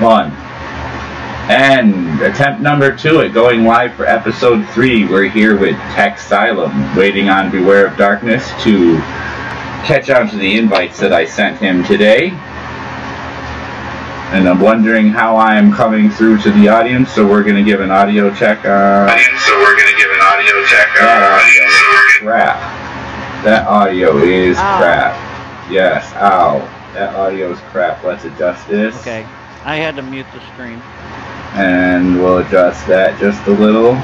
1. And attempt number 2 at going live for episode 3. We're here with Texylum, waiting on Beware of Darkness to catch on to the invites that I sent him today. And I'm wondering how I'm coming through to the audience, so we're going to give an audio check on... Crap. That audio is crap. Yes, ow. That audio is crap. Let's adjust this. Okay. I had to mute the stream. And we'll adjust that just a little.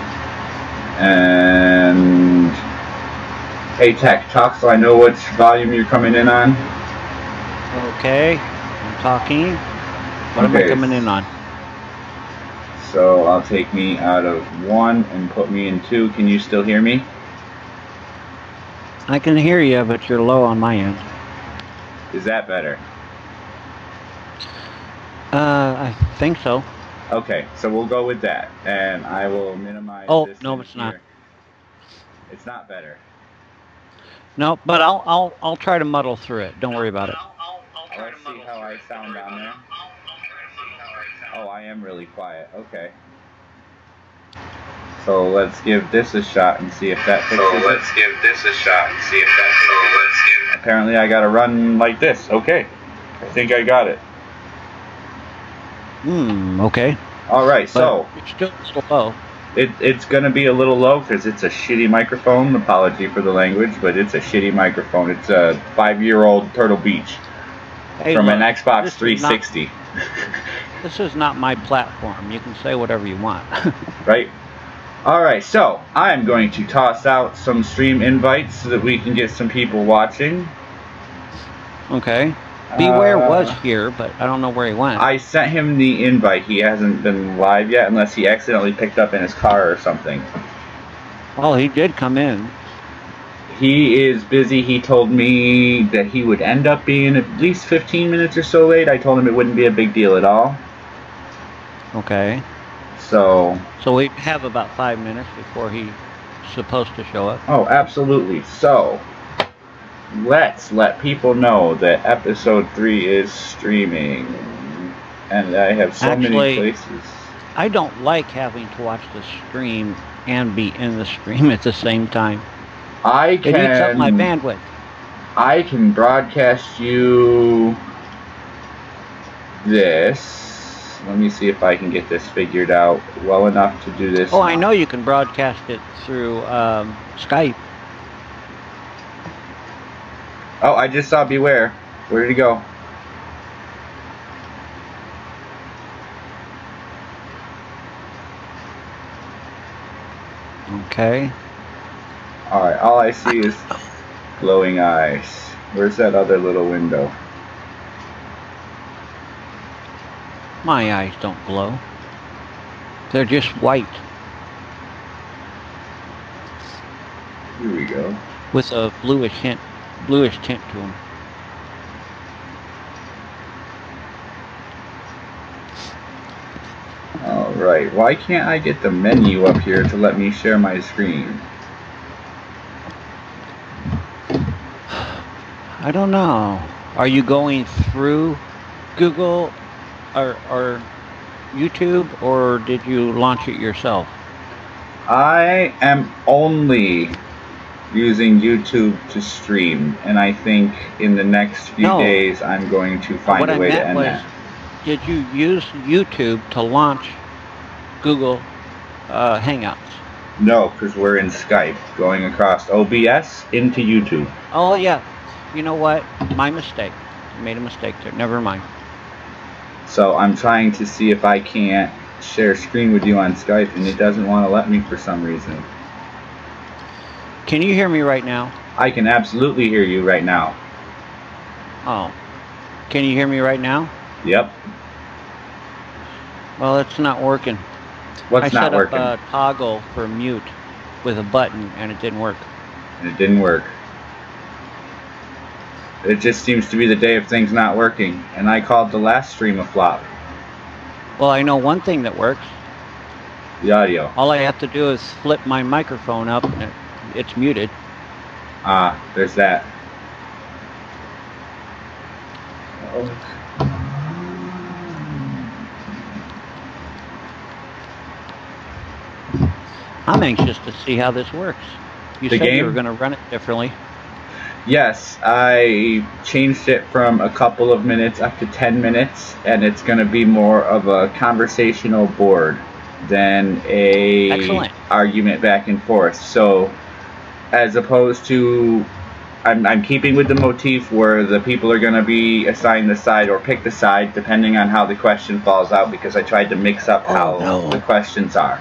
And... Hey, Tech, talk so I know which volume you're coming in on. Okay. I'm talking. What am I coming in on? So I'll take me out of 1 and put me in 2. Can you still hear me? I can hear you, but you're low on my end. Is that better? I think so. Okay, so we'll go with that, and I will minimize. Oh this no, it's here. not. It's not better. No, but I'll try to muddle through it. Don't worry about it. Let's see how I sound down there. Oh, I am really quiet. Okay. So let's give this a shot and see if that fixes it. Apparently I gotta run like this. Okay. I think I got it. Okay. Alright, so... It's still a little low. It's gonna be a little low because it's a shitty microphone. Apology for the language, but it's a shitty microphone. It's a 5-year-old Turtle Beach from an Xbox 360. This is not my platform. You can say whatever you want. Right? Alright, so I'm going to toss out some stream invites so that we can get some people watching. Okay. Beware was here, but I don't know where he went. I sent him the invite. He hasn't been live yet unless he accidentally picked up in his car or something. Oh, he did come in. He is busy. He told me that he would end up being at least 15 minutes or so late. I told him it wouldn't be a big deal at all. Okay. So we have about 5 minutes before he's supposed to show up. Oh, absolutely. So let's let people know that episode 3 is streaming. And I have so many places. I don't like having to watch the stream and be in the stream at the same time. It eats up my bandwidth. I can broadcast you this. Let me see if I can get this figured out well enough to do this. Oh, I know you can broadcast it through Skype. Oh, I just saw Beware. Where did he go? Okay. Alright, all I see is glowing eyes. Where's that other little window? My eyes don't glow. They're just white. Here we go. With a bluish tint to them. Alright, why can't I get the menu up here to let me share my screen? I don't know. Are you going through Google or YouTube, or did you launch it yourself? I am only using YouTube to stream, and I think in the next few days I'm going to find a way to end that. Did you use YouTube to launch Google Hangouts? No, because we're in Skype, going across OBS into YouTube. Oh yeah. You know what? My mistake. I made a mistake there. Never mind. So I'm trying to see if I can't share screen with you on Skype, and it doesn't want to let me for some reason. Can you hear me right now? I can absolutely hear you right now. Oh. Can you hear me right now? Yep. Well, it's not working. What's not working? I set up a toggle for mute with a button, and it didn't work. And it didn't work. It just seems to be the day of things not working, and I called the last stream a flop. Well, I know one thing that works. The audio. All I have to do is flip my microphone up, and it's muted. Ah, there's that. I'm anxious to see how this works. You said you were going to run it differently. Yes, I changed it from a couple of minutes up to 10 minutes, and it's going to be more of a conversational board than a argument back and forth. So, as opposed to, I'm keeping with the motif where the people are going to be assigned the side or pick the side depending on how the question falls out, because I tried to mix up how the questions are.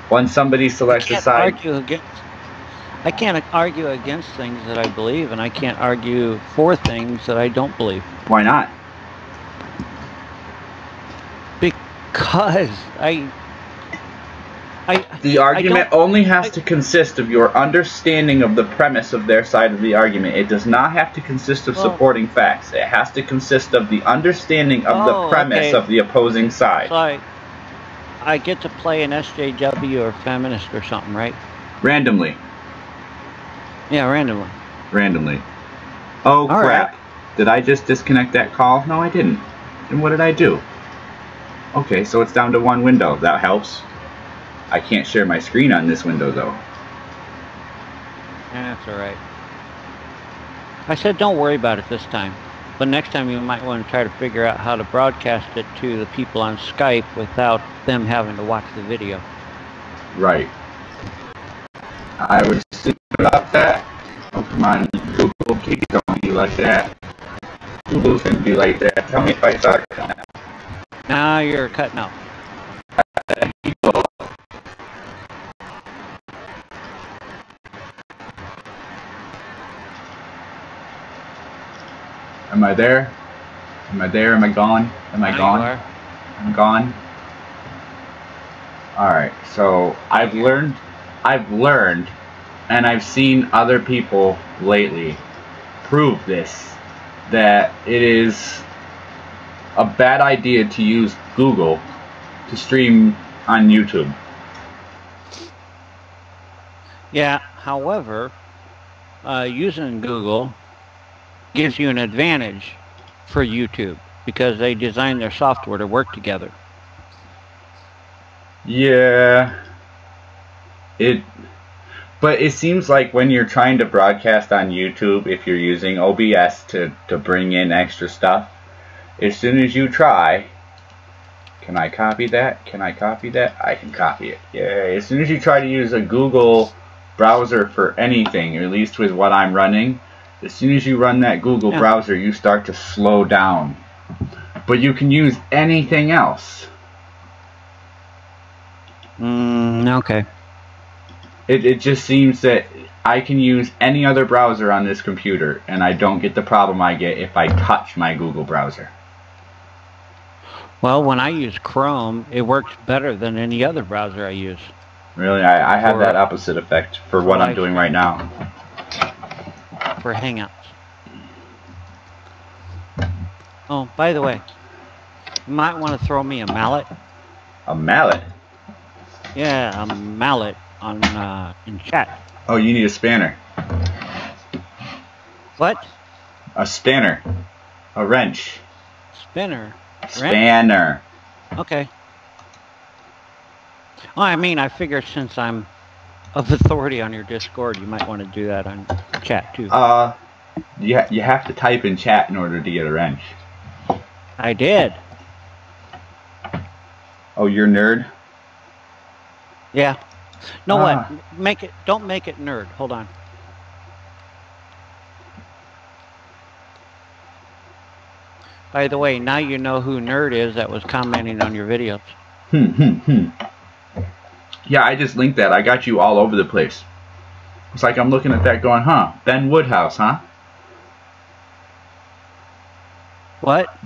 Once somebody selects a side... I can't argue against things that I believe, and I can't argue for things that I don't believe. Why not? Because the argument only has to consist of your understanding of the premise of their side of the argument. It does not have to consist of supporting facts. It has to consist of the understanding of the premise of the opposing side. So I get to play an SJW or feminist or something, right? Randomly. Yeah, randomly. Randomly. Oh, crap. Right. Did I just disconnect that call? No, I didn't. And what did I do? Okay, so it's down to one window. That helps. I can't share my screen on this window, though. Yeah, that's alright. I said don't worry about it this time. But next time you might want to try to figure out how to broadcast it to the people on Skype without them having to watch the video. Right. I was thinking about that. Oh, come on, Google, please don't be like that. Google's gonna be like that. Tell me if I start cutting out. Now you're cutting out. Am I there? Am I there? Am I gone? Am I gone? I'm gone. Alright, so I've learned, and I've seen other people lately prove this, that it is a bad idea to use Google to stream on YouTube. Yeah, however, using Google gives you an advantage for YouTube because they design their software to work together. Yeah. But it seems like when you're trying to broadcast on YouTube, if you're using OBS to bring in extra stuff, as soon as you try, can I copy that? Can I copy that? I can copy it. Yeah, as soon as you try to use a Google browser for anything, or at least with what I'm running, as soon as you run that Google browser, you start to slow down. But you can use anything else. Okay. It just seems that I can use any other browser on this computer, and I don't get the problem I get if I touch my Google browser. Well, when I use Chrome, it works better than any other browser I use. Really? I have that opposite effect for what I'm doing right now. For Hangouts. Oh, by the way, you might want to throw me a mallet. A mallet? Yeah, a mallet on in chat. Oh, you need a spanner. What? A spanner. A wrench. Spinner. Spanner. Okay. Well, I mean, I figure since I'm of authority on your Discord, you might want to do that on chat too. You have to type in chat in order to get a wrench. I did. Oh, you're nerd? Yeah. No, what? Don't make it nerd. Hold on. By the way, now you know who Nerd is that was commenting on your videos. Yeah, I just linked that. I got you all over the place. It's like I'm looking at that going, huh? Ben Woodhouse, huh? What?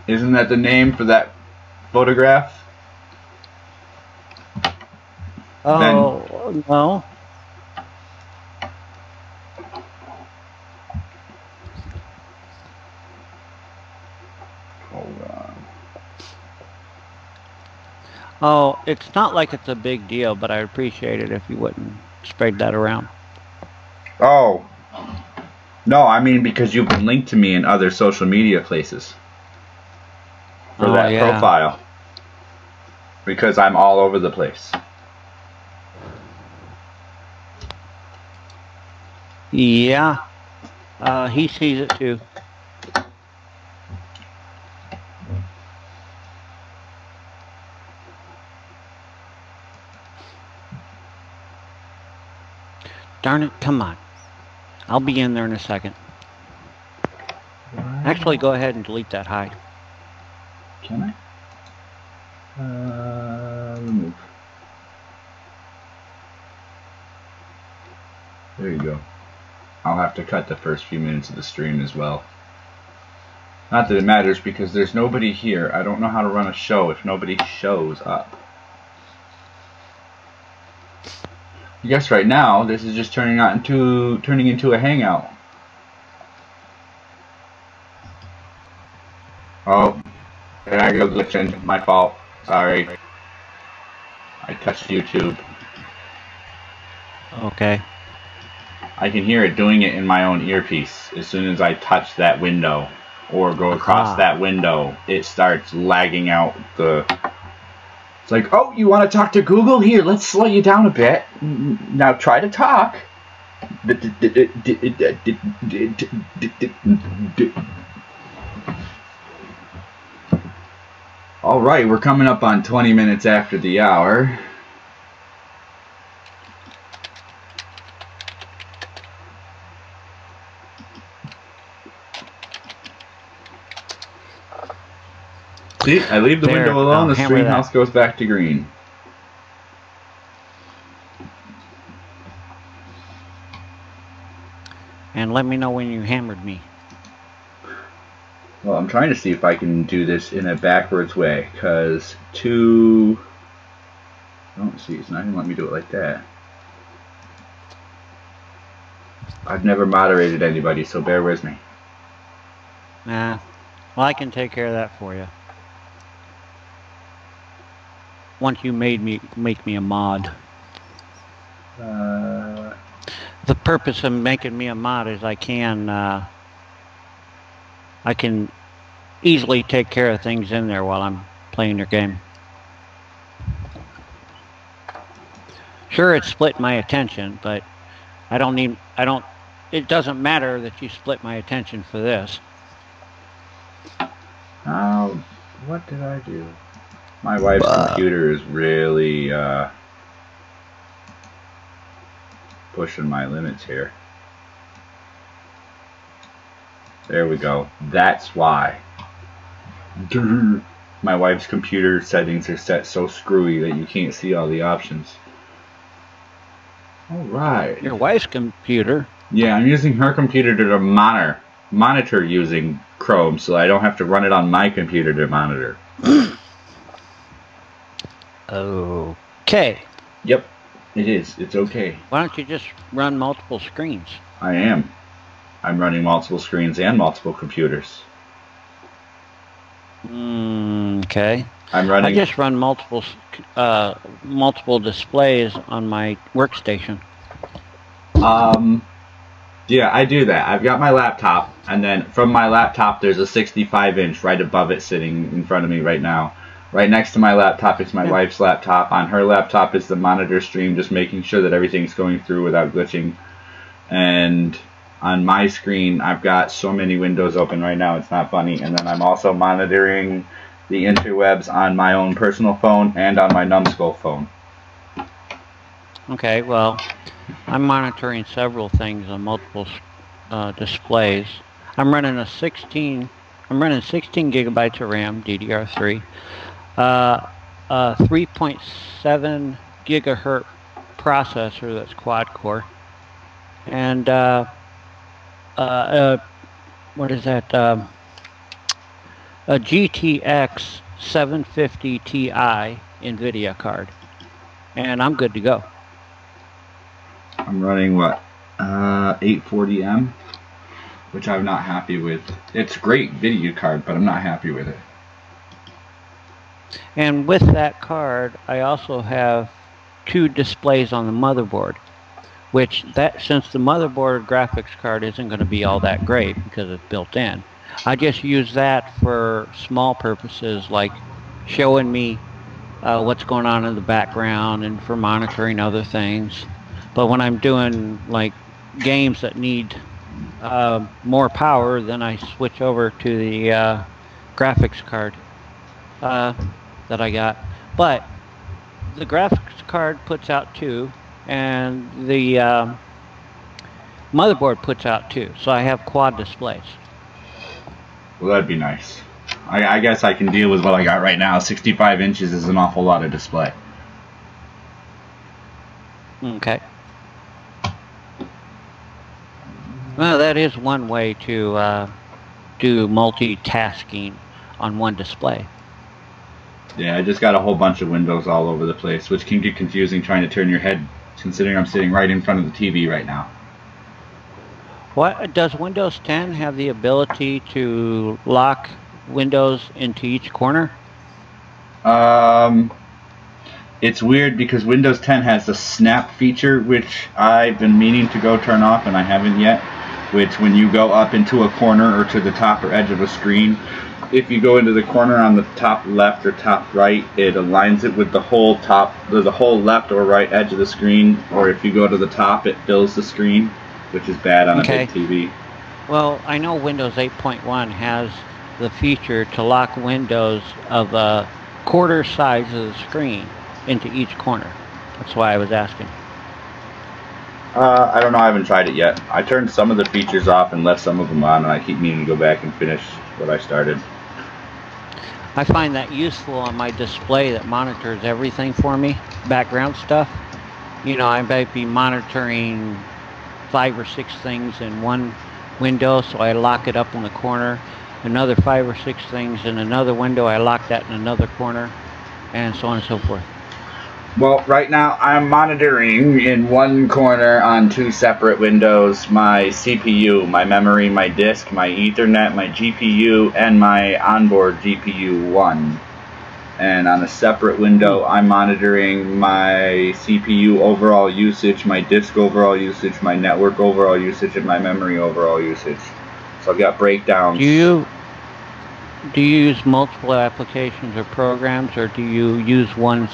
Isn't that the name for that photograph? Oh, no. Hold on. Oh, it's not like it's a big deal, but I'd appreciate it if you wouldn't spread that around. Oh. No, I mean because you've been linked to me in other social media places. For that profile. Because I'm all over the place. Yeah, he sees it too. Darn it, come on. I'll be in there in a second. Actually, go ahead and delete that hide. Can I? Remove. There you go. I'll have to cut the first few minutes of the stream as well. Not that it matters because there's nobody here. I don't know how to run a show if nobody shows up. I guess right now this is just turning into a hangout. Oh, there I go glitching. My fault. Sorry. I touched YouTube. Okay. I can hear it doing it in my own earpiece. As soon as I touch that window or go across that window, it starts lagging out the... It's like, oh, you want to talk to Google? Here, let's slow you down a bit. Now try to talk. All right, we're coming up on 20 minutes after the hour. See, I leave the window alone, the stream house goes back to green. And let me know when you hammered me. Well, I'm trying to see if I can do this in a backwards way, because I don't see, it's not even letting me do it like that. I've never moderated anybody, so bear with me. Nah, well, I can take care of that for you. Once you make me a mod. The purpose of making me a mod is I can easily take care of things in there while I'm playing your game. Sure, it split my attention, but it doesn't matter that you split my attention for this. What did I do? My wife's computer is really pushing my limits here. There we go. That's why. My wife's computer settings are set so screwy that you can't see all the options. Alright. Your wife's computer? Yeah, I'm using her computer to monitor using Chrome, so I don't have to run it on my computer to monitor. Okay. Yep, it is. It's okay. Why don't you just run multiple screens? I am. I'm running multiple screens and multiple computers. Okay. I just run multiple displays on my workstation. Yeah, I do that. I've got my laptop, and then from my laptop there's a 65-inch right above it sitting in front of me right now. Right next to my laptop is my wife's laptop. On her laptop is the monitor stream, just making sure that everything's going through without glitching. And on my screen, I've got so many windows open right now, it's not funny. And then I'm also monitoring the interwebs on my own personal phone and on my NumbedSkull phone. Okay, well, I'm monitoring several things on multiple displays. I'm running 16 gigabytes of RAM, DDR3, 3.7 gigahertz processor that's quad core, and what is that? A GTX 750 Ti NVIDIA card, and I'm good to go. I'm running what? 840M, which I'm not happy with. It's a great video card, but I'm not happy with it. And with that card, I also have 2 displays on the motherboard, which since the motherboard graphics card isn't going to be all that great because it's built in, I just use that for small purposes like showing me what's going on in the background and for monitoring other things. But when I'm doing like games that need more power, then I switch over to the graphics card that I got. But the graphics card puts out 2, and the motherboard puts out 2, so I have quad displays. Well, that'd be nice. I guess I can deal with what I got right now. 65 inches is an awful lot of display. Okay. Well, that is one way to do multitasking on one display. Yeah, I just got a whole bunch of windows all over the place, which can get confusing trying to turn your head, considering I'm sitting right in front of the TV right now. What does Windows 10 have the ability to lock windows into each corner? It's weird because Windows 10 has the snap feature, which I've been meaning to go turn off and I haven't yet, which when you go up into a corner or to the top or edge of a screen, if you go into the corner on the top left or top right, it aligns it with the whole top, the whole left or right edge of the screen, or if you go to the top, it fills the screen, which is bad on a big TV. Well, I know Windows 8.1 has the feature to lock windows of a quarter size of the screen into each corner. That's why I was asking. I don't know, I haven't tried it yet. I turned some of the features off and left some of them on, and I keep meaning to go back and finish what I started. I find that useful on my display that monitors everything for me, background stuff. You know, I might be monitoring 5 or 6 things in one window, so I lock it up in the corner. Another 5 or 6 things in another window, I lock that in another corner, and so on and so forth. Well, right now I'm monitoring in one corner on 2 separate windows my CPU, my memory, my disk, my Ethernet, my GPU, and my onboard GPU 1. And on a separate window I'm monitoring my CPU overall usage, my disk overall usage, my network overall usage, and my memory overall usage. So I've got breakdowns. Do you use multiple applications or programs, or do you use one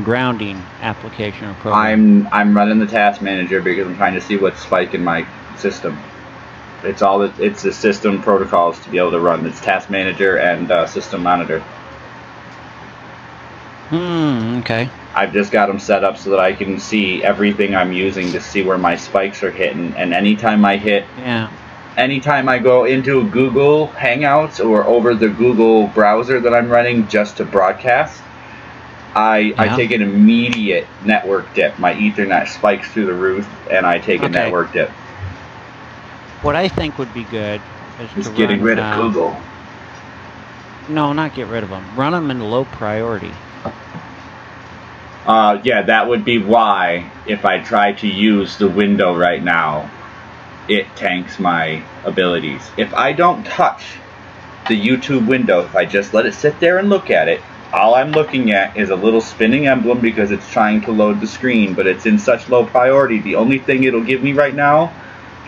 grounding application or program? I'm running the task manager because I'm trying to see what's spiking my system. It's the system protocols to be able to run. It's task manager and system monitor. Okay. I've just got them set up so that I can see everything I'm using to see where my spikes are hitting, and anytime I go into Google Hangouts or over the Google browser that I'm running just to broadcast, I take an immediate network dip. My Ethernet spikes through the roof, and I take a network dip. What I think would be good is getting rid of Google. No, not get rid of them. Run them in low priority. Yeah, that would be why if I try to use the window right now, it tanks my abilities. If I don't touch the YouTube window, if I just let it sit there and look at it, all I'm looking at is a little spinning emblem because it's trying to load the screen, but it's in such low priority. The only thing it'll give me right now,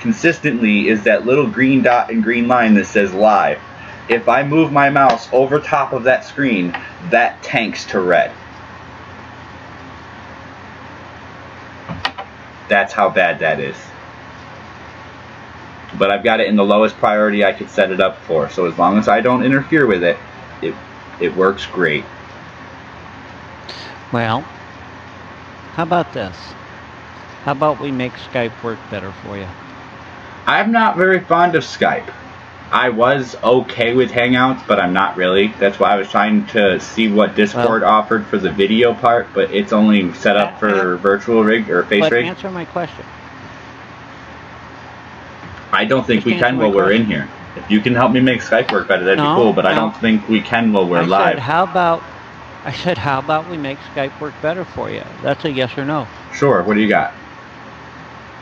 consistently, is that little green dot and green line that says live. If I move my mouse over top of that screen, that tanks to red. That's how bad that is. But I've got it in the lowest priority I could set it up for, so as long as I don't interfere with it, it works great. Well, how about this? How about we make Skype work better for you? I'm not very fond of Skype. I was okay with Hangouts, but I'm not really. That's why I was trying to see what Discord offered for the video part, but it's only set up for virtual rig or face rig. Answer my question. I don't think we can while we're in here. If you can help me make Skype work better, that'd be cool, but I don't think we can while we're live. I said, how about we make Skype work better for you? That's a yes or no. Sure, what do you got?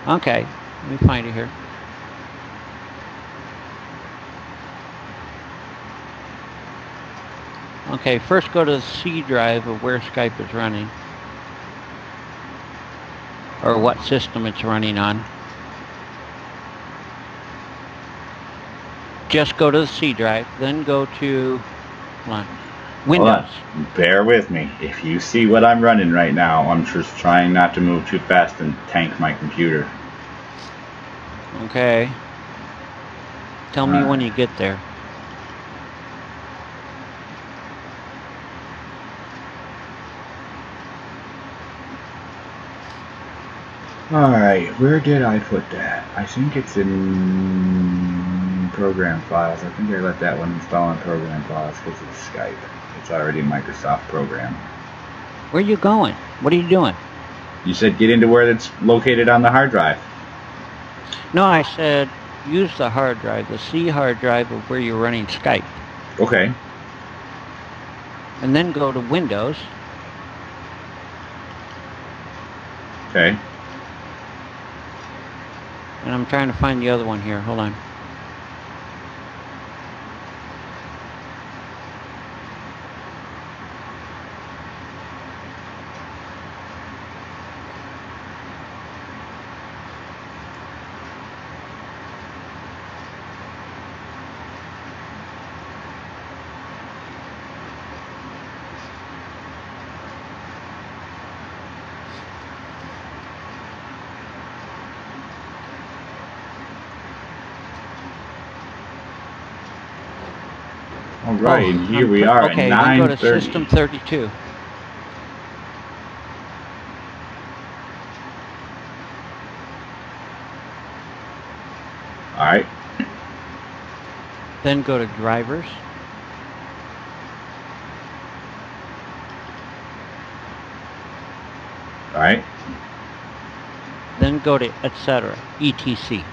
Okay, let me find it here. Okay, first go to the C drive of where Skype is running, or what system it's running on. Just go to the C drive, then go to Windows. Bear with me. If you see what I'm running right now, I'm just trying not to move too fast and tank my computer. Okay. Tell me when you get there. Alright, where did I put that? I think it's in program files. I think I let that one install in program files because it's Skype. It's already a Microsoft program. Where are you going? What are you doing? You said get into where it's located on the hard drive. No, I said use the hard drive, the C hard drive of where you're running Skype. Okay. And then go to Windows. Okay. And I'm trying to find the other one here. Hold on. Alright, here we are okay, at 9:30. Then go to System 32. Alright. Then go to Drivers. Alright. Then go to etc. etc.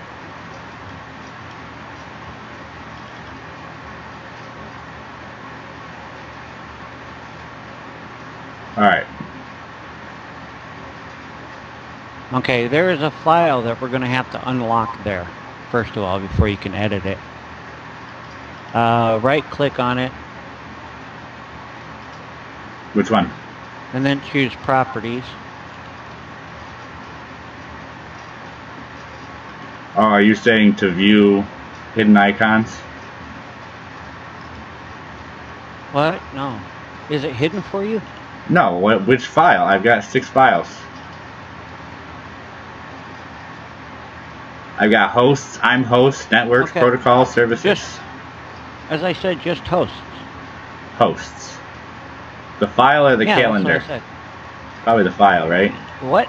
Alright. Okay, there is a file that we're going to have to unlock there, first of all, before you can edit it. Right-click on it. Which one? And then choose Properties. Oh, are you saying to view hidden icons? What? No. Is it hidden for you? No, which file? I've got 6 files. I've got hosts, I'm host, networks, Okay. protocol, services. As I said, just hosts. Hosts. The file or the calendar? That's what I said. Probably the file, right? What?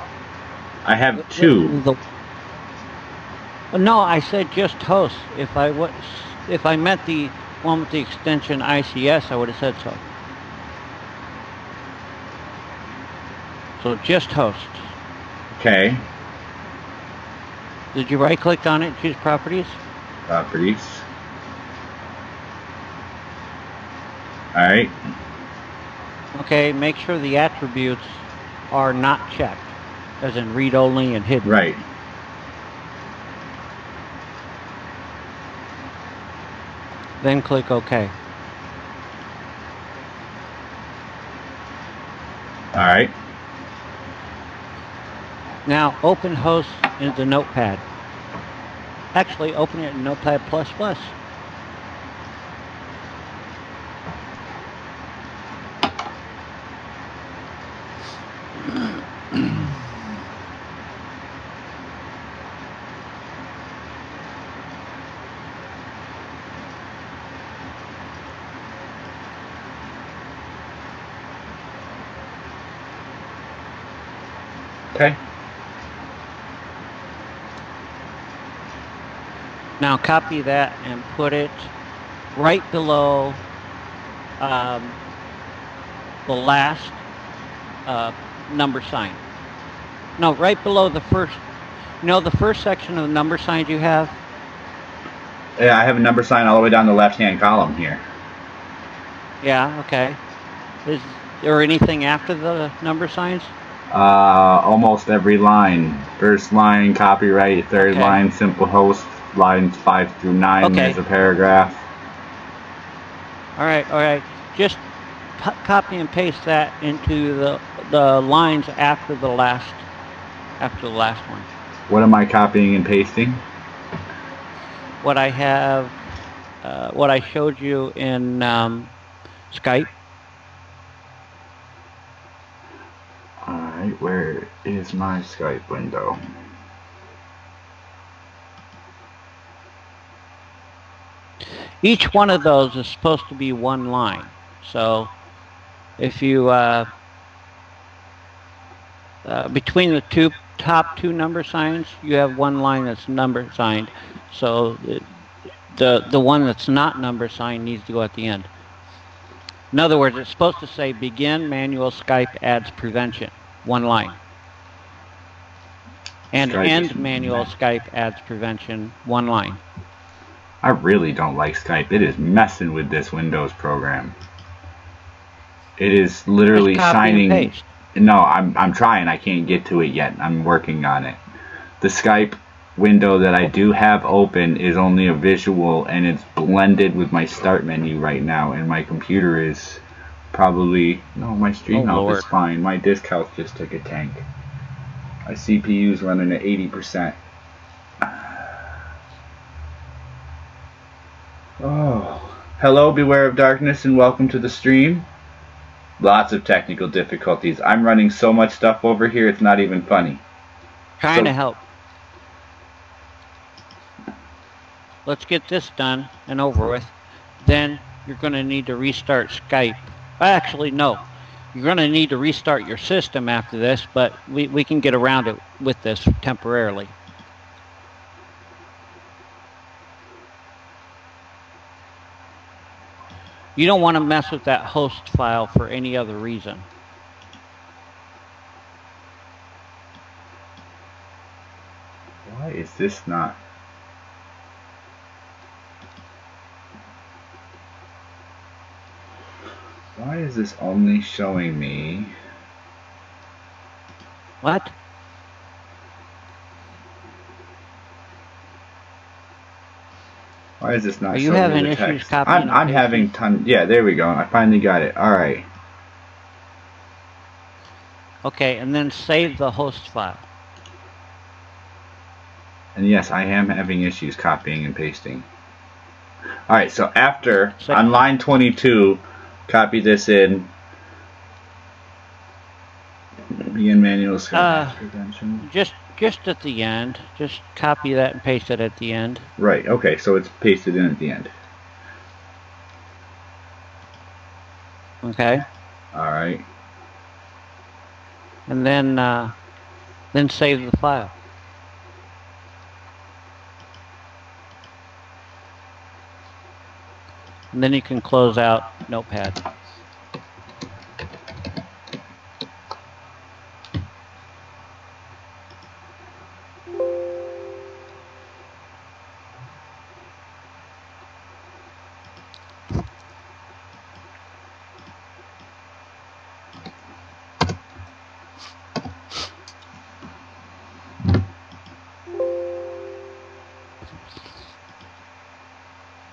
I have 2. No, I said just hosts. If I meant the one with the extension ICS, I would have said so. So just hosts. Okay. Did you right-click on it and choose Properties? Properties. Alright. Okay, make sure the attributes are not checked, as in read-only and hidden. Right. Then click OK. Alright. Now open hosts into Notepad. Actually, open it in Notepad++. Okay. Now copy that and put it right below the last number sign. No, right below the first, the first section of the number signs you have? Yeah, I have a number sign all the way down the left-hand column here. Yeah, okay. Is there anything after the number signs? Almost every line. First line, copyright. Third line, simple host. Lines 5 through 9, there's a paragraph. All right. Just copy and paste that into the lines after the last one. What am I copying and pasting? What I have, what I showed you in Skype. Alright, where is my Skype window? Each one of those is supposed to be one line. So if you between the top two number signs, you have one line that's number signed. So the one that's not number signed needs to go at the end. In other words, it's supposed to say begin manual Skype ads prevention, one line. And end manual Skype ads prevention, one line. I really don't like Skype. It is messing with this Windows program. It is literally signing. No, I'm trying. I can't get to it yet. I'm working on it. The Skype window that I do have open is only a visual, and it's blended with my start menu right now, and my computer is probably... No, my stream health is fine. My disk health just took a tank. My CPU's running at 80%. Oh. Hello, Beware of Darkness, and welcome to the stream. Lots of technical difficulties. I'm running so much stuff over here, it's not even funny. Trying to help. Let's get this done and over with. Then you're going to need to restart Skype. Actually, no. You're going to need to restart your system after this, but we can get around it with this temporarily. You don't want to mess with that host file for any other reason. Why is this not? Why is this only showing me? What? Why is this not showing me the text? Are you having issues copying? I'm having ton. Yeah, there we go. I finally got it. All right. Okay, and then save the host file. And yes, I am having issues copying and pasting. All right, so after on line 22, copy this in. Begin manual Skype prevention. Just at the end. Just copy that and paste it at the end. Right. Okay, so it's pasted in at the end. Okay. All right. And then save the file. And then you can close out Notepad.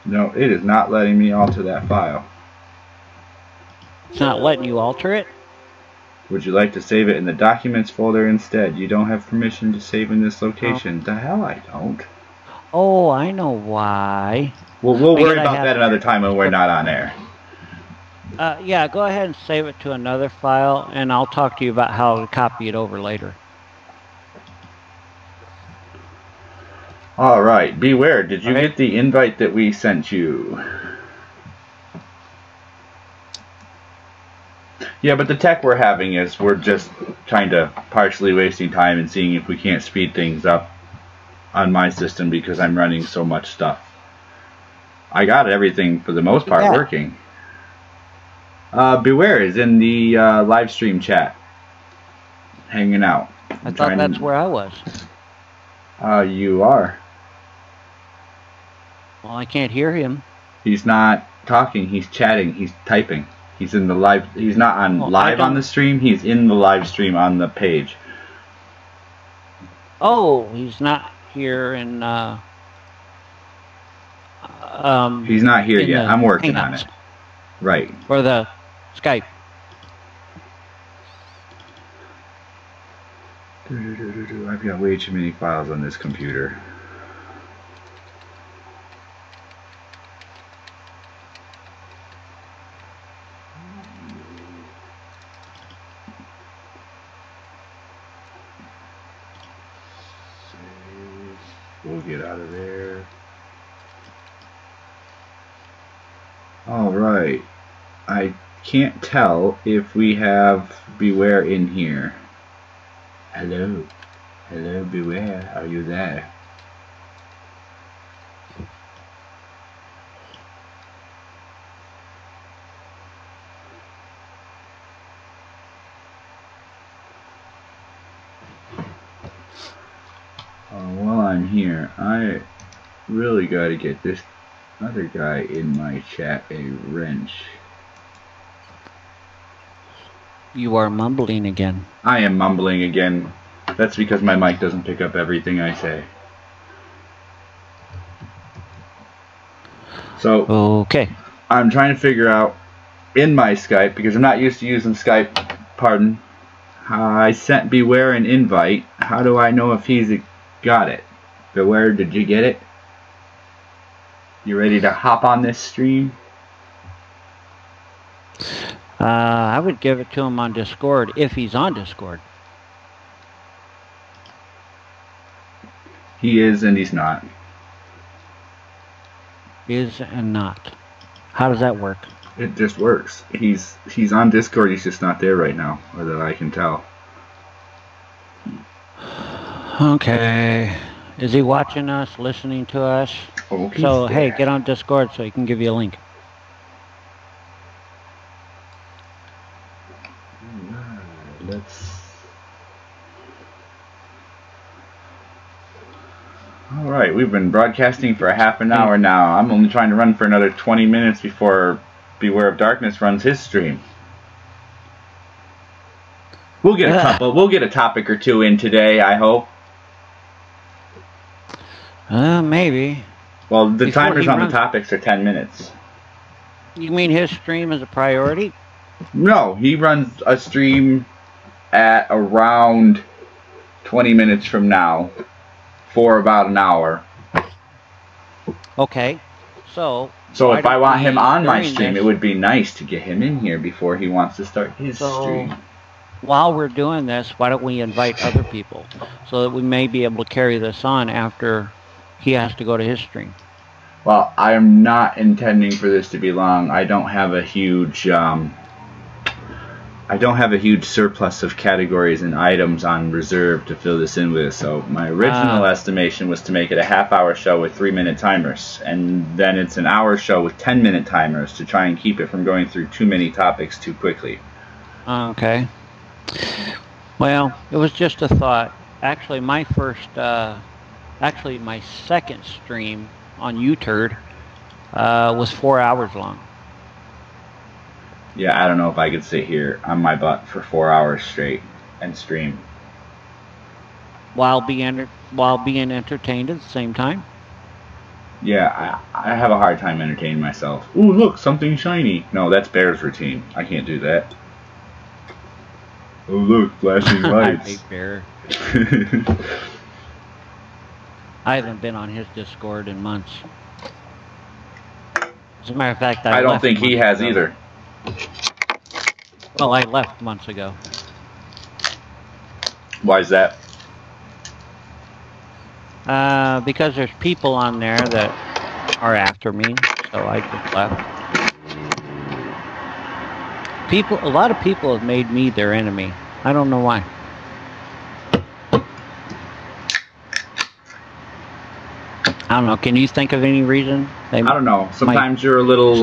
No, it is not letting me alter that file. It's not letting you alter it? Would you like to save it in the Documents folder instead? You don't have permission to save in this location. The hell I don't. Oh, I know why. Well, we'll worry about that another time when we're not on air. Yeah, go ahead and save it to another file, and I'll talk to you about how to copy it over later. All right, Beware, did you get the invite that we sent you? Yeah, but the tech we're having is we're just trying to partially wasting time and seeing if we can't speed things up on my system because I'm running so much stuff. I got everything for the most part working. Beware is in the live stream chat, hanging out. I thought that's where I was. You are. Well, I can't hear him. He's not talking. He's chatting. He's typing. He's in the live. He's not on live on the stream. He's in the live stream on the page. Oh, he's not here in. He's not here yet. I'm working on it. Right. For the Skype. I've got way too many files on this computer. We'll get out of there. Alright. I can't tell if we have Beware in here. Hello. Hello, Beware. Are you there? While I'm here, I really gotta get this other guy in my chat a wrench. You are mumbling again. I am mumbling again. That's because my mic doesn't pick up everything I say. So, okay. I'm trying to figure out in my Skype, because I'm not used to using Skype, pardon, I sent Beware an invite. How do I know if he's got it? Beware, did you get it? You ready to hop on this stream? I would give it to him on Discord if he's on Discord. He is and he's not. Is and not. How does that work? It just works. He's on Discord, he's just not there right now, or that I can tell. Okay. Is he watching us, listening to us? Oh, so, hey, get on Discord so he can give you a link. Alright, we've been broadcasting for half an hour now. I'm only trying to run for another 20 minutes before Beware of Darkness runs his stream. We'll get a topic or two in today, I hope. Maybe. Well, the timers on the topics are 10 minutes. You mean his stream is a priority? No, he runs a stream at around 20 minutes from now for about an hour. Okay. So if I want him on my stream, it would be nice to get him in here before he wants to start his stream. While we're doing this, why don't we invite other people so that we may be able to carry this on after he has to go to his stream? Well, I am not intending for this to be long. I don't have a huge surplus of categories and items on reserve to fill this in with. So my original estimation was to make it a half-hour show with 3-minute timers, and then it's an hour show with 10-minute timers to try and keep it from going through too many topics too quickly. Okay. Well, it was just a thought. Actually, my second stream on YouTube was 4 hours long. Yeah, I don't know if I could sit here on my butt for 4 hours straight and stream. While being entertained at the same time? Yeah, I have a hard time entertaining myself. Ooh, look, something shiny. No, that's Bear's routine. I can't do that. Oh, look, flashing lights. I hate Bear. I haven't been on his Discord in months. As a matter of fact, I don't think he has either. Well, I left months ago. Why is that? Because there's people on there that are after me, so I just left. A lot of people have made me their enemy. I don't know why. I don't know. Can you think of any reason? I don't know. Sometimes you're a little,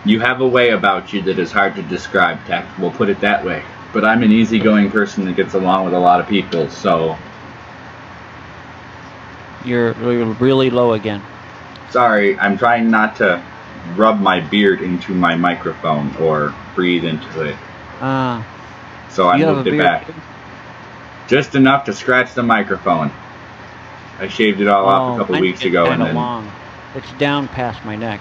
you have a way about you that is hard to describe, Tech. We'll put it that way. But I'm an easygoing person that gets along with a lot of people, so... You're really low again. Sorry, I'm trying not to rub my beard into my microphone or breathe into it. So I moved it back. Just enough to scratch the microphone. I shaved it all off a couple weeks ago, and then long. It's down past my neck.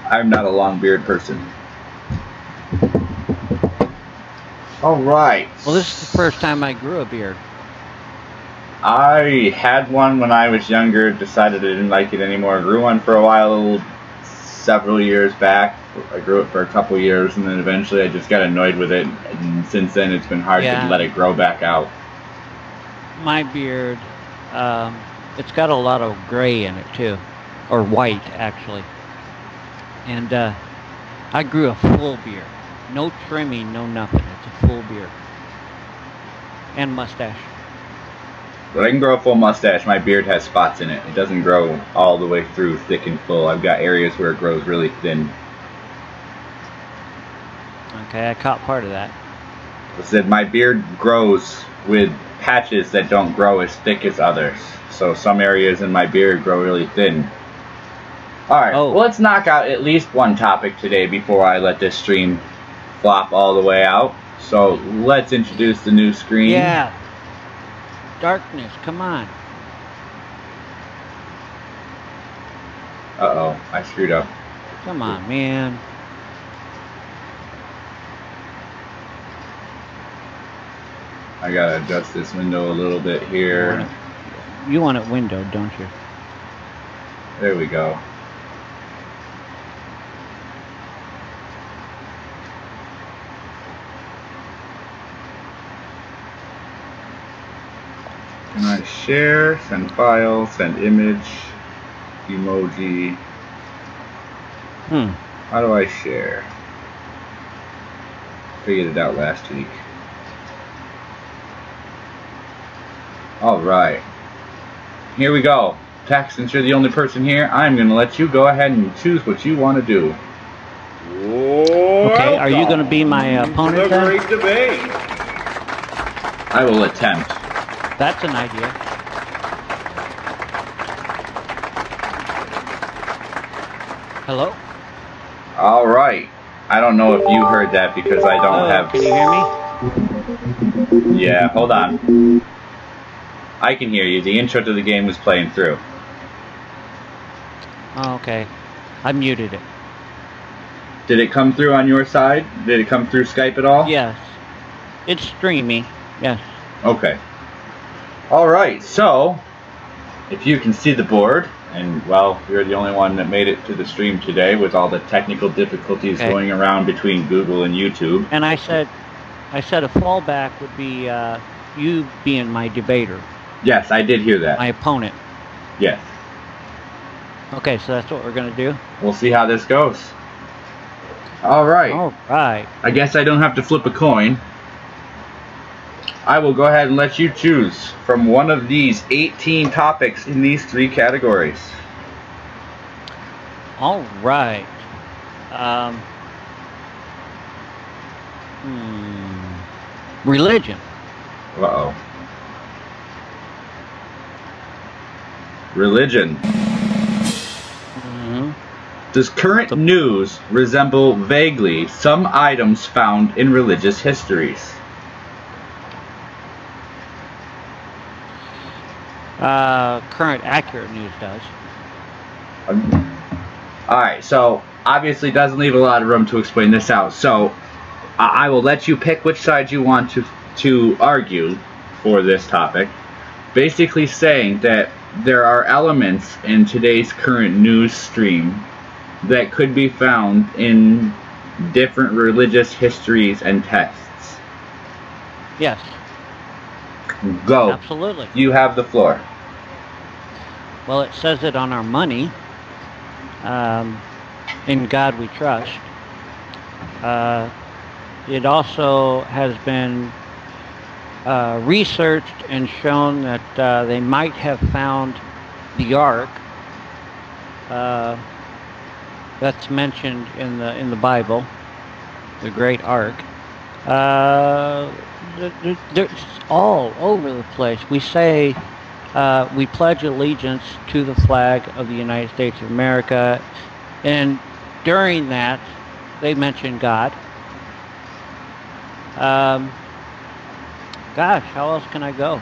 I'm not a long beard person. All right. Well, this is the first time I grew a beard. I had one when I was younger, decided I didn't like it anymore. Grew one for a while, several years back. I grew it for a couple years, and then eventually I just got annoyed with it, and since then it's been hard to let it grow back out. My beard, it's got a lot of gray in it too. or white actually. And I grew a full beard. No trimming, no nothing. It's a full beard. And mustache. But I can grow a full mustache. My beard has spots in it. It doesn't grow all the way through thick and full. I've got areas where it grows really thin. Okay, I caught part of that. I said my beard grows with patches that don't grow as thick as others. So some areas in my beard grow really thin. Alright, well, let's knock out at least one topic today before I let this stream flop all the way out. So let's introduce the new screen. Yeah. Darkness, come on. Uh-oh, I screwed up. Come on, man. I gotta adjust this window a little bit here. You want it windowed, don't you? There we go. Can I share, send file, send image, emoji? How do I share? Figured it out last week. Alright. Here we go. Tex, since you're the only person here, I'm going to let you go ahead and choose what you want to do. Okay, are you going to be my opponent then? Great debate. I will attempt. That's an idea. Hello? Alright. I don't know if you heard that because I don't have... Can you hear me? Yeah, hold on. I can hear you. The intro to the game was playing through. Oh, okay. I muted it. Did it come through on your side? Did it come through Skype at all? Yes. It's streaming. Yes. Okay. Alright, so if you can see the board, and well, you're the only one that made it to the stream today with all the technical difficulties going around between Google and YouTube. And I said a fallback would be you being my debater. Yes, I did hear that. My opponent. Yes. Okay, so that's what we're going to do? We'll see how this goes. Alright. Alright. I guess I don't have to flip a coin. I will go ahead and let you choose from one of these 18 topics in these 3 categories. Alright. Religion. Uh-oh. Religion. Does current news resemble vaguely some items found in religious histories? Current accurate news does. Alright, so obviously doesn't leave a lot of room to explain this out. So I will let you pick which side you want to argue for this topic. Basically saying that there are elements in today's current news stream that could be found in different religious histories and texts. Yes. Go. Absolutely. You have the floor. Well, it says it on our money. In God we trust. It also has been researched and shown that they might have found the Ark that's mentioned in the Bible, the Great Ark. It's all over the place. We say we pledge allegiance to the flag of the United States of America, and during that they mention God. Gosh, how else can I go?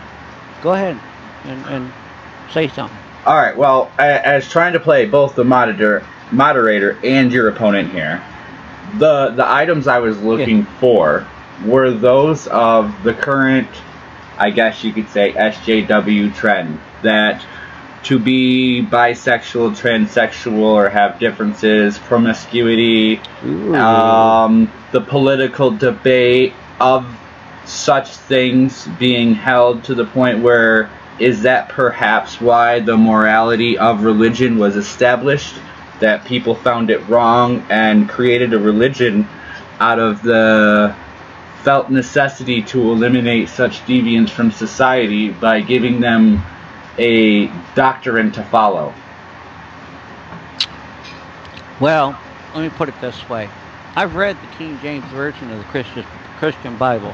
Go ahead and say something. Alright, well, as trying to play both the moderator and your opponent here, the items I was looking for were those of the current, I guess you could say, SJW trend, that to be bisexual, transsexual, or have differences, promiscuity, the political debate of such things being held to the point where is that perhaps why the morality of religion was established? That people found it wrong and created a religion out of the felt necessity to eliminate such deviance from society by giving them a doctrine to follow? Well, let me put it this way. I've read the King James Version of the Christian Bible,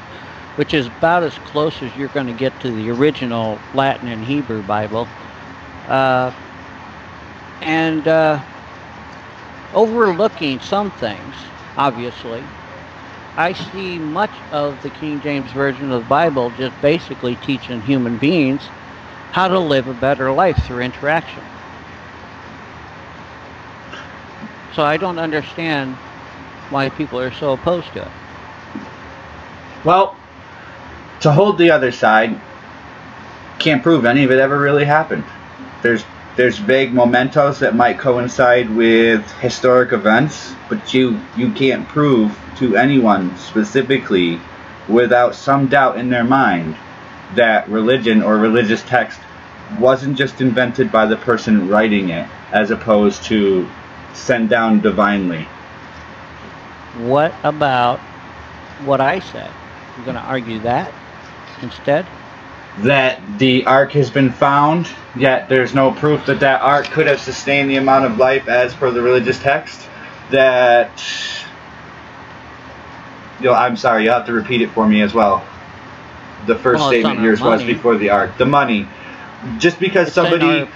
which is about as close as you're going to get to the original Latin and Hebrew Bible. Overlooking some things, obviously, I see much of the King James Version of the Bible just basically teaching human beings how to live a better life through interaction. So I don't understand why people are so opposed to it. Well, to hold the other side, can't prove any of it ever really happened. There's vague mementos that might coincide with historic events, but you can't prove to anyone specifically, without some doubt in their mind, that religion or religious text wasn't just invented by the person writing it, as opposed to sent down divinely. What about what I said? You're going to argue that instead? That the ark has been found, yet there's no proof that that ark could have sustained the amount of life as per the religious text. That, I'm sorry, you'll have to repeat it for me as well. The first statement yours was before the ark. The money. Just because somebody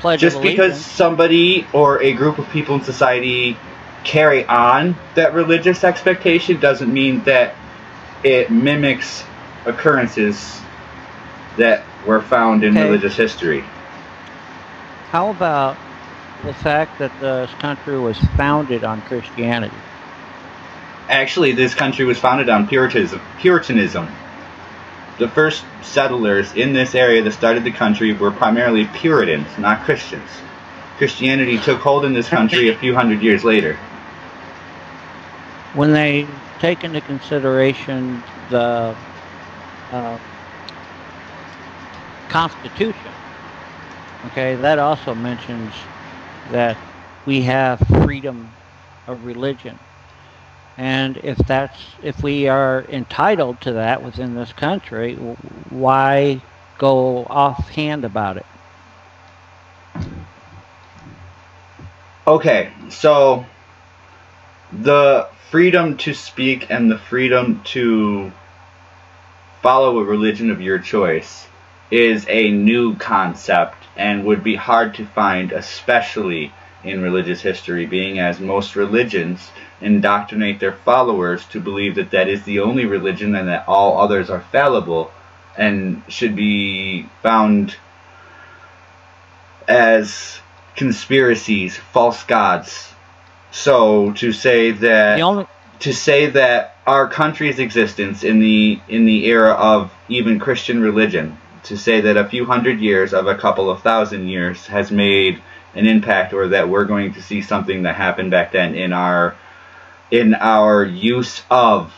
or a group of people in society carry on that religious expectation doesn't mean that it mimics occurrences that were found in religious history. How about the fact that this country was founded on Christianity? Actually, this country was founded on Puritanism. The first settlers in this area that started the country were primarily Puritans, not Christians. Christianity took hold in this country a few hundred years later. When they take into consideration the Constitution, okay, that also mentions that we have freedom of religion. And if we are entitled to that within this country, why go offhand about it? Okay, so the freedom to speak and the freedom to follow a religion of your choice is a new concept and would be hard to find, especially in religious history, being as most religions indoctrinate their followers to believe that that is the only religion and that all others are fallible and should be found as conspiracies, false gods. So to say that our country's existence in the era of even Christian religion, to say that a few hundred years of a couple of thousand years has made an impact, or that we're going to see something that happened back then in our use of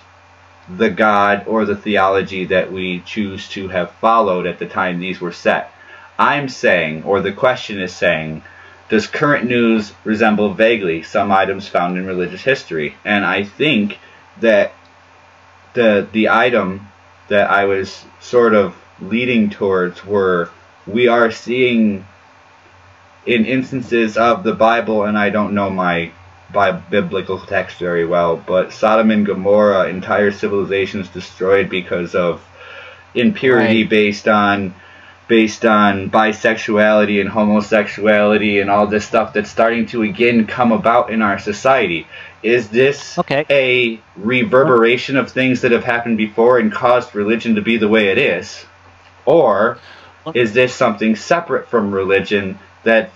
the God or the theology that we choose to have followed at the time these were set. I'm saying, or the question is saying, does current news resemble vaguely some items found in religious history? And I think that the item that I was sort of leading towards were, we are seeing in instances of the Bible, and I don't know my biblical text very well, but Sodom and Gomorrah, entire civilizations destroyed because of impurity based on bisexuality and homosexuality and all this stuff that's starting to again come about in our society. Is this a reverberation of things that have happened before and caused religion to be the way it is? Or is this something separate from religion that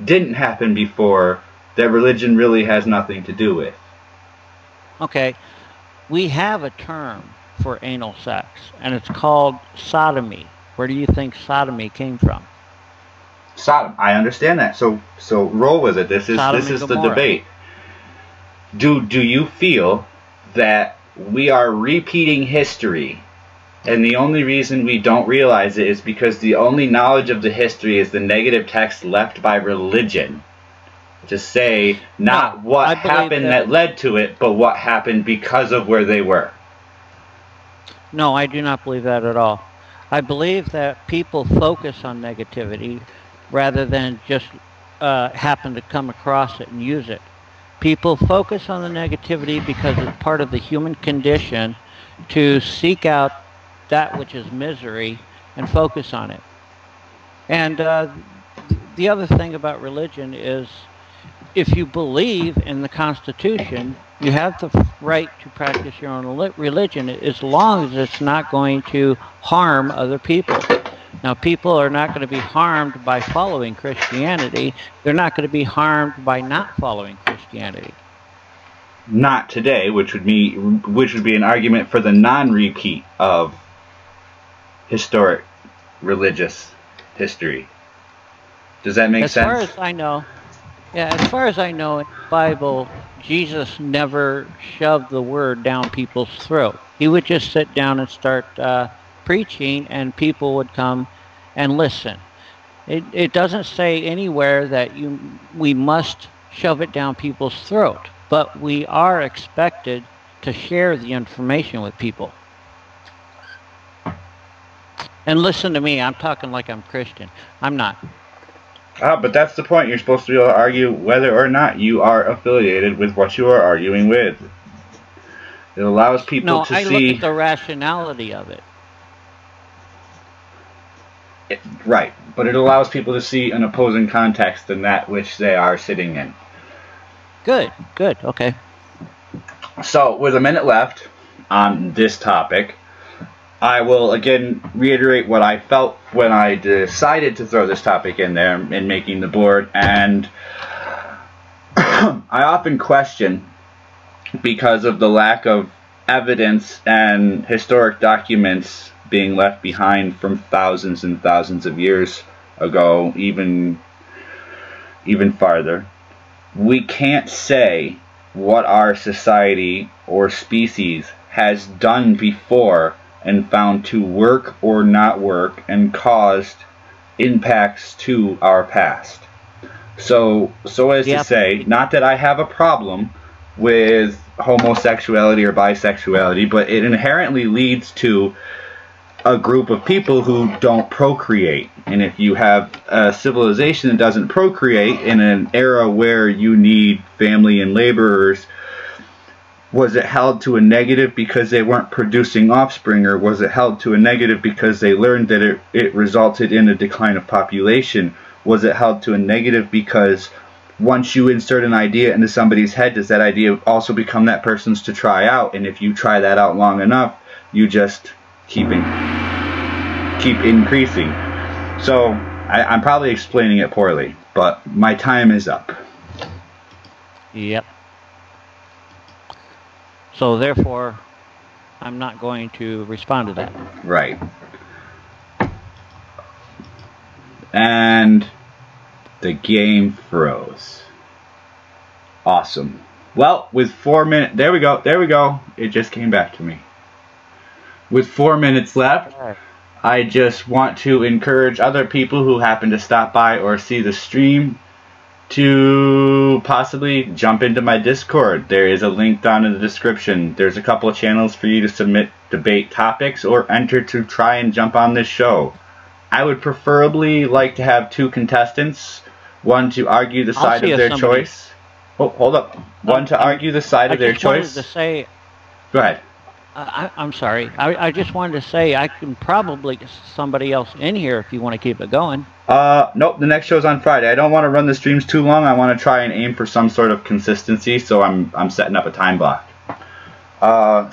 didn't happen before, that religion really has nothing to do with? Okay, we have a term for anal sex, and it's called sodomy. Where do you think sodomy came from? Sodom. I understand that. So roll with it. This is the debate. Do you feel that we are repeating history And the only reason we don't realize it is because the only knowledge of the history is the negative text left by religion. To say not what happened that led to it, but what happened because of where they were. No, I do not believe that at all. I believe that people focus on negativity rather than just happen to come across it and use it. People focus on the negativity because it's part of the human condition to seek out that which is misery and focus on it. And the other thing about religion is if you believe in the Constitution, you have the right to practice your own religion as long as it's not going to harm other people. Now, people are not going to be harmed by following Christianity. They're not going to be harmed by not following Christianity. Not today, which would be an argument for the non-repeat of historic religious history. Does that make sense? As far as I know, yeah, as far as I know, in the Bible, Jesus never shoved the word down people's throat. He would just sit down and start preaching, and people would come and listen. It doesn't say anywhere that we must shove it down people's throat, but we are expected to share the information with people. And listen to me, I'm talking like I'm Christian. I'm not. But that's the point. You're supposed to be able to argue whether or not you are affiliated with what you are arguing with. It allows people to see... No, I look at the rationality of it. Right, but it allows people to see an opposing context in that which they are sitting in. Good, okay. So, with a minute left on this topic, I will again reiterate what I felt when I decided to throw this topic in there in making the board. And I often question, because of the lack of evidence and historic documents being left behind from thousands and thousands of years ago, even farther, we can't say what our society or species has done before and found to work or not work and caused impacts to our past. So as to say, not that I have a problem with homosexuality or bisexuality, but it inherently leads to a group of people who don't procreate. And if you have a civilization that doesn't procreate in an era where you need family and laborers, was it held to a negative because they weren't producing offspring, or was it held to a negative because they learned that it resulted in a decline of population? Was it held to a negative because once you insert an idea into somebody's head, does that idea also become that person's to try out? And if you try that out long enough, you just keep increasing. So I'm probably explaining it poorly, but my time is up. Yep. So therefore, I'm not going to respond to that. Right. And the game froze. Awesome. Well, with 4 minutes, there we go. It just came back to me. With 4 minutes left, I just want to encourage other people who happen to stop by or see the stream to possibly jump into my Discord. There is a link down in the description. There's a couple of channels for you to submit debate topics or enter to try and jump on this show. I would preferably like to have 2 contestants, one to argue the side of their choice. Oh, hold up. One to argue the side of their choice. I just wanted to say... Go ahead. I'm sorry. I just wanted to say I can probably get somebody else in here if you want to keep it going. Nope, the next show's on Friday. I don't want to run the streams too long. I want to try and aim for some sort of consistency, so I'm setting up a time block.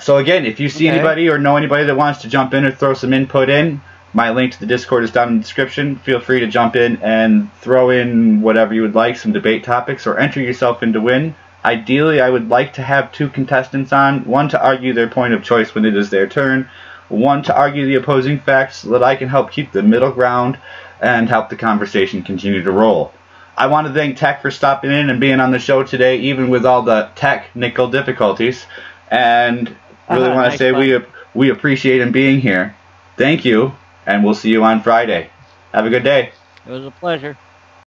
So again, if you see anybody or know anybody that wants to jump in or throw some input in, my link to the Discord is down in the description. Feel free to jump in and throw in whatever you would like, some debate topics, or enter yourself in to win. Ideally, I would like to have 2 contestants on, one to argue their point of choice when it is their turn, one to argue the opposing facts so that I can help keep the middle ground and help the conversation continue to roll. I want to thank Tech for stopping in and being on the show today, even with all the technical difficulties, and really want to say we appreciate him being here. Thank you, and we'll see you on Friday. Have a good day. It was a pleasure.